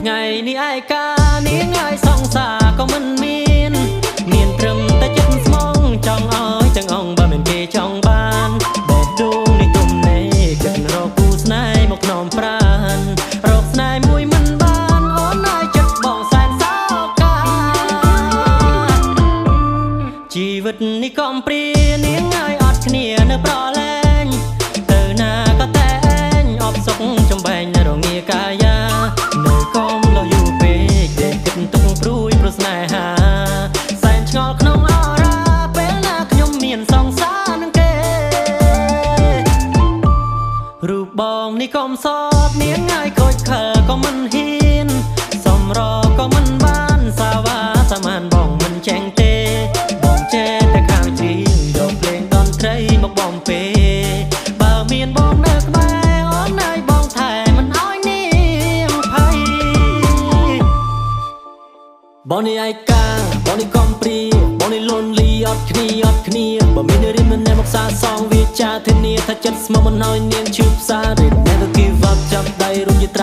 ថ្ងៃនេះឯកានាងហើយសង្សារក៏មិនមានត្រឹមតែចិត្តស្មងចង់ឲ្យទាំងអង្គបើមិនគេចង់បានបេះដូងនេះទុំនេគិតរកគូស្នេហ៍មកក្នុងប្រាណរកស្នេហ៍មួយមិនបានអូនហើយចិត្តបងសែនសោកាជីវិតនេះកំព្រានាងហើយអត់គ្នានៅប្រឡែងទៅណាក៏តែឯងអបសុកចំបែងនៅរងាកាយានៅកុំលយូរពេកតែគិតទុកព្រួយព្រោះស្នេហាសែនឆ្ងល់ក្នុងអរ៉ាពេលណាខ្ញុំមានសង្សារនឹងគេរូបបងនេះកុំសោកនាងហើយខូចខើក៏មិនហ៊ានសំរក៏មិនបានសាវ៉ាសាមានបងមិនចែងទេបងចេះតែខាងជាងយកភ្លេងតន្ត្រីមកបំពេបើមានបងនៅក្បែរអូនហើយបងថែមិនឲ្យនាងភ័យបងនេះឯកាបងនេះកំព្រាបងនេះលន់លីអត់គ្នាបើមានរៀនមិនណែមកសាសងវាចាធានាថាចិត្តស្មោះមិនឲ្យនាងឈឺផ្សារ Never give up ចាប់ដៃរួមយាត្រា